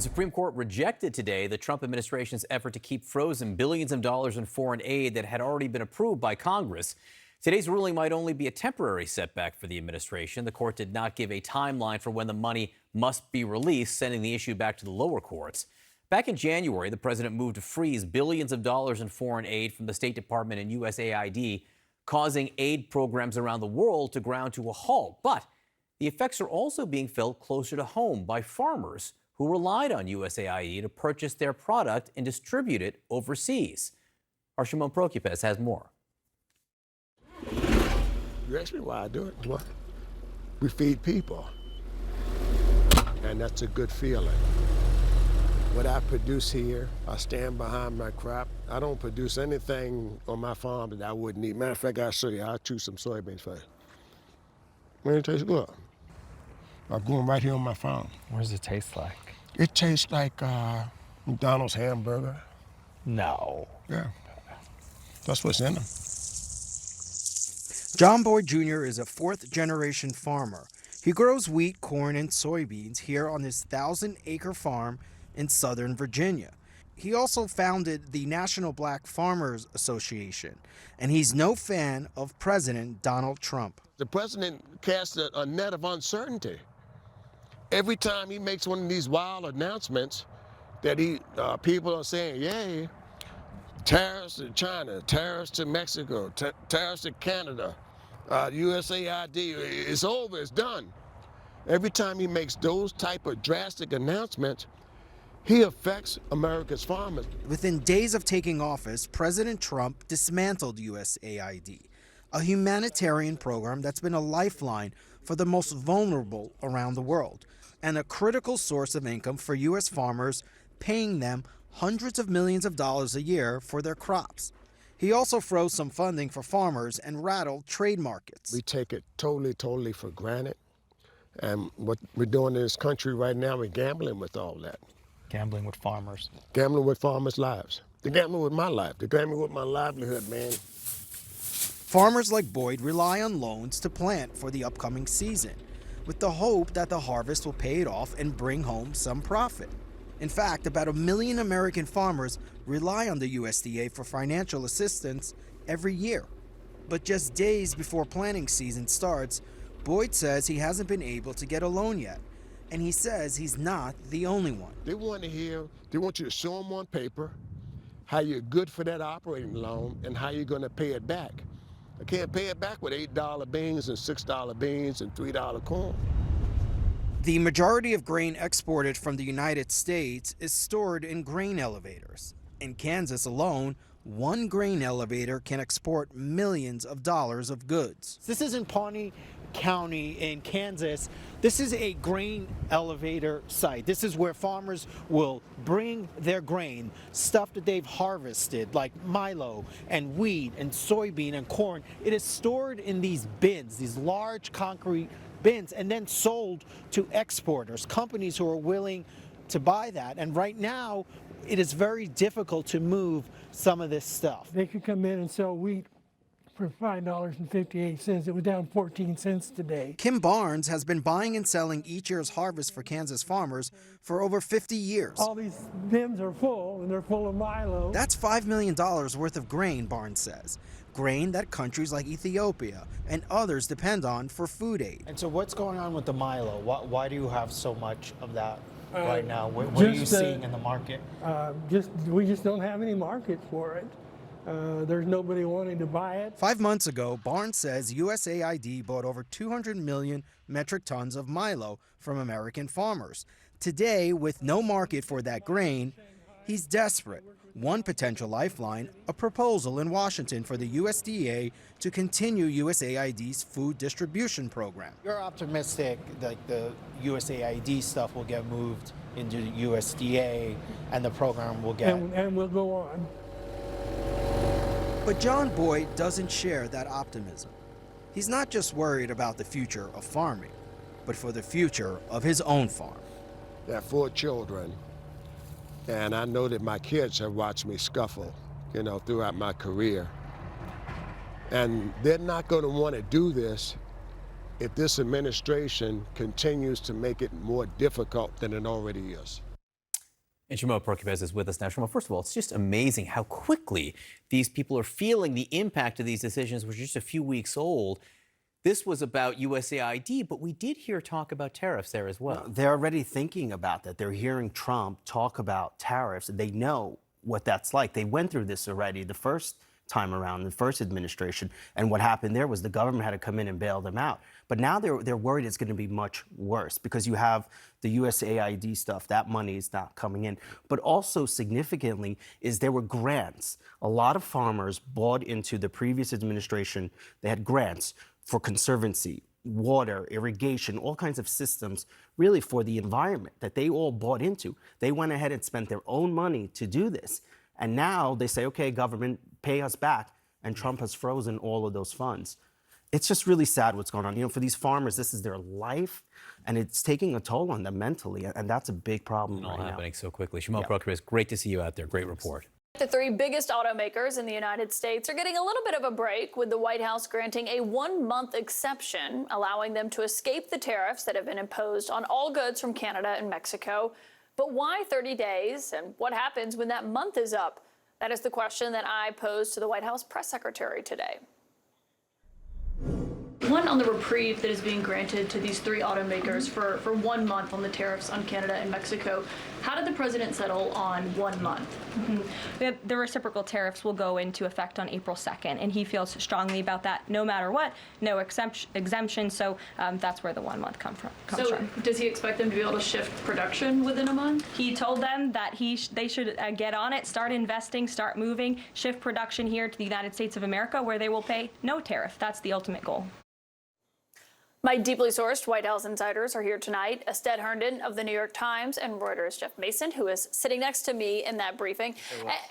The Supreme Court rejected today the Trump administration's effort to keep frozen billions of dollars in foreign aid that had already been approved by Congress. Today's ruling might only be a temporary setback for the administration. The court did not give a timeline for when the money must be released, sending the issue back to the lower courts. Back in January, the president moved to freeze billions of dollars in foreign aid from the State Department and USAID, causing aid programs around the world to ground to a halt. But the effects are also being felt closer to home by farmers who relied on USAID to purchase their product and distribute it overseas. Our Shimon Prokupecz has more. You ask me why I do it? What? We feed people, and that's a good feeling. What I produce here, I stand behind my crop. I don't produce anything on my farm that I wouldn't eat. Matter of fact, I'll show you. I'll choose some soybeans for you. Man, it tastes good. I grew them right here on my farm. What does it taste like? It tastes like McDonald's hamburger. No. Yeah, that's what's in them. John Boyd Jr. is a fourth-generation farmer. He grows wheat, corn, and soybeans here on his 1,000-acre farm in Southern Virginia. He also founded the National Black Farmers Association, and he's no fan of President Donald Trump. The president casts a net of uncertainty. Every time he makes one of these wild announcements that people are saying, yay, tariffs to China, tariffs to Mexico, tariffs to Canada, USAID, it's over, it's done. Every time he makes those type of drastic announcements, he affects America's farmers. Within days of taking office, President Trump dismantled USAID, a humanitarian program that's been a lifeline for the most vulnerable around the world, and a critical source of income for U.S. farmers, paying them hundreds of millions of dollars a year for their crops. He also froze some funding for farmers and rattled trade markets. We take it totally for granted. And what we're doing in this country right now, we're gambling with all that. Gambling with farmers. Gambling with farmers' lives. They're gambling with my life. They're gambling with my livelihood, man. Farmers like Boyd rely on loans to plant for the upcoming season, with the hope that the harvest will pay it off and bring home some profit. In fact, about 1 million American farmers rely on the USDA for financial assistance every year. But just days before planting season starts, Boyd says he hasn't been able to get a loan yet. And he says he's not the only one. They want you to show them on paper how you're good for that operating loan and how you're going to pay it back. I can't pay it back with $8 beans and $6 beans and $3 corn. The majority of grain exported from the United States is stored in grain elevators. In Kansas alone, one grain elevator can export millions of dollars of goods. This is in Pawnee County in Kansas. This is a grain elevator site. This is where farmers will bring their grain, stuff that they've harvested, like milo and wheat and soybean and corn. It is stored in these bins, these large concrete bins, and then sold to exporters, companies who are willing to buy that. And right now, it is very difficult to move some of this stuff. They could come in and sell wheat for $5.58. It was down 14 cents today. Kim Barnes has been buying and selling each year's harvest for Kansas farmers for over 50 years. All these bins are full, and they're full of milo. That's $5 million worth of grain, Barnes says. Grain that countries like Ethiopia and others depend on for food aid. And so what's going on with the milo? Why do you have so much of that right now? What are you seeing in the market? We just don't have any market for it. There's nobody wanting to buy it. 5 months ago, Barnes says USAID bought over 200 million metric tons of milo from American farmers. Today, with no market for that grain, he's desperate. One potential lifeline, a proposal in Washington for the USDA to continue USAID's food distribution program. You're optimistic that the USAID stuff will get moved into the USDA and the program will get... And we'll go on. But John Boyd doesn't share that optimism. He's not just worried about the future of farming, but for the future of his own farm. I have 4 children, and I know that my kids have watched me scuffle, throughout my career. And they're not going to want to do this if this administration continues to make it more difficult than it already is. And Shimon Prokupecz is with us now. Shimon, first of all, it's just amazing how quickly these people are feeling the impact of these decisions, which are just a few weeks old. This was about USAID, but we did hear talk about tariffs there as well. They're already thinking about that. They're hearing Trump talk about tariffs. They know what that's like. They went through this already the first time around, the first administration. And what happened there was the government had to come in and bail them out. But now they're worried it's going to be much worse because you have the USAID stuff. That money is not coming in. But also significantly is there were grants. A lot of farmers bought into the previous administration. They had grants for conservancy, water, irrigation, all kinds of systems really for the environment that they all bought into. They went ahead and spent their own money to do this. And now they say, okay, government, pay us back. And Trump has frozen all of those funds. It's just really sad what's going on. You know, for these farmers, this is their life, and it's taking a toll on them mentally, and that's a big problem right now. All happening so quickly. Shimon Prokupecz, great to see you out there. Great report. The three biggest automakers in the United States are getting a little bit of a break, with the White House granting a 1-month exception, allowing them to escape the tariffs that have been imposed on all goods from Canada and Mexico. But why 30 days, and what happens when that month is up? That is the question that I posed to the White House press secretary today. One, on the reprieve that is being granted to these three automakers for 1 month on the tariffs on Canada and Mexico. How did the president settle on 1 month? The reciprocal tariffs will go into effect on April 2nd, and he feels strongly about that no matter what, no exemption, so that's where the 1 month comes from. Does he expect them to be able to shift production within a month? He told them that they should get on it, start investing, start moving, shift production here to the United States of America, where they will pay no tariff. That's the ultimate goal. My deeply sourced White House insiders are here tonight. Ested Herndon of the New York Times and Reuters' Jeff Mason, who is sitting next to me in that briefing.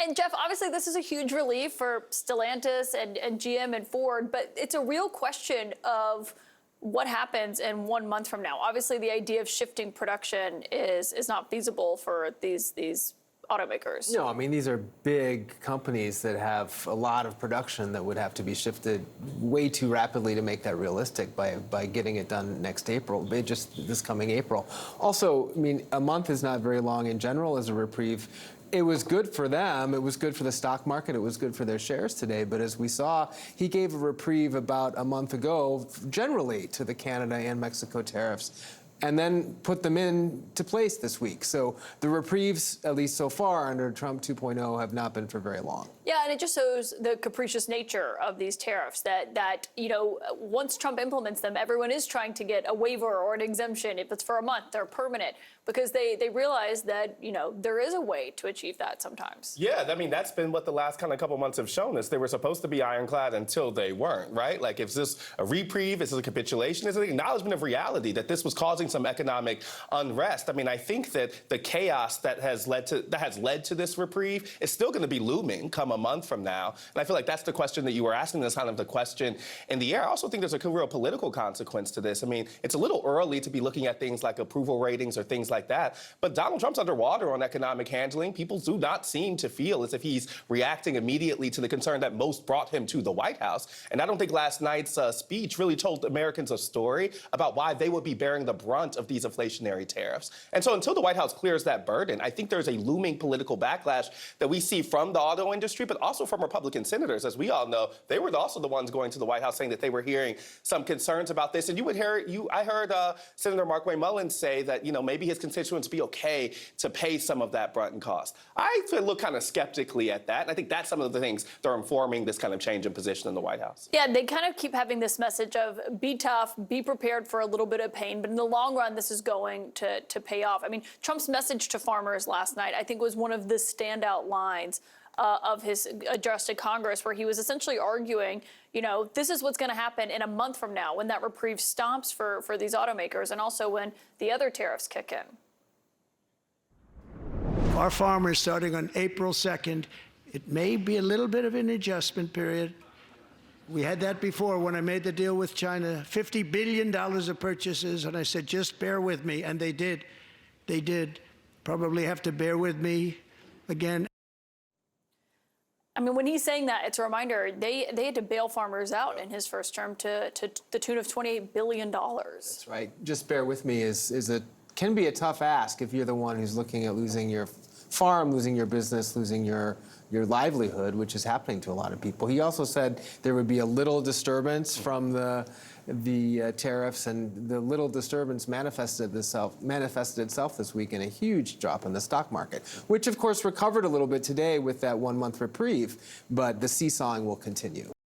And Jeff, obviously this is a huge relief for Stellantis and GM and Ford, but it's a real question of what happens in 1 month from now. Obviously the idea of shifting production is not feasible for these automakers. No, I mean, these are big companies that have a lot of production that would have to be shifted way too rapidly to make that realistic by getting it done next April, just this coming April. Also, I mean, a month is not very long in general as a reprieve. It was good for them. It was good for the stock market. It was good for their shares today. But as we saw, he gave a reprieve about a month ago, generally to the Canada and Mexico tariffs, and then put them into place this week. So the reprieves, at least so far under Trump 2.0, have not been for very long. Yeah, and it just shows the capricious nature of these tariffs, that you know, once Trump implements them, everyone is trying to get a waiver or an exemption. If it's for a month, they're permanent, because they realize that, you know, there is a way to achieve that sometimes. Yeah, I mean, that's been what the last kind of couple months have shown us. They were supposed to be ironclad until they weren't, right? Like, is this a reprieve? Is this a capitulation? Is it an acknowledgement of reality that this was causing some economic unrest? I mean, I think that the chaos that has led to this reprieve is still going to be looming come a month from now. And I feel like that's the question that you were asking. That's kind of the question in the air. I also think there's a real political consequence to this. I mean, it's a little early to be looking at things like approval ratings or things like that. But Donald Trump's underwater on economic handling. People do not seem to feel as if he's reacting immediately to the concern that most brought him to the White House. And I don't think last night's speech really told Americans a story about why they would be bearing the brunt of these inflationary tariffs. And so until the White House clears that burden, I think there's a looming political backlash that we see from the auto industry, but also from Republican senators. As we all know, they were also the ones going to the White House saying that they were hearing some concerns about this. And I heard Senator Markwayne Mullins say that, you know, maybe his constituents be okay to pay some of that brunt and cost. I look kind of skeptically at that. And I think that's some of the things that are informing this kind of change in position in the White House. Yeah, they kind of keep having this message of be tough, be prepared for a little bit of pain, but in the long run, this is going to pay off. I mean, Trump's message to farmers last night, I think, was one of the standout lines of his address to Congress, where he was essentially arguing, you know, this is what's going to happen in a month from now when that reprieve stops for these automakers, and also when the other tariffs kick in. Our farmers, starting on April 2nd, it may be a little bit of an adjustment period. We had that before when I made the deal with China, $50 billion of purchases, and I said, just bear with me, and they did. They did. Probably have to bear with me again. I mean, when he's saying that, it's a reminder, they had to bail farmers out in his first term to the tune of $28 billion. That's right. Just bear with me can be a tough ask if you're the one who's looking at losing your farm, losing your business, losing your livelihood, which is happening to a lot of people. He also said there would be a little disturbance from the tariffs, and the little disturbance manifested itself this week in a huge drop in the stock market, which of course recovered a little bit today with that 1 month reprieve, but the seesawing will continue.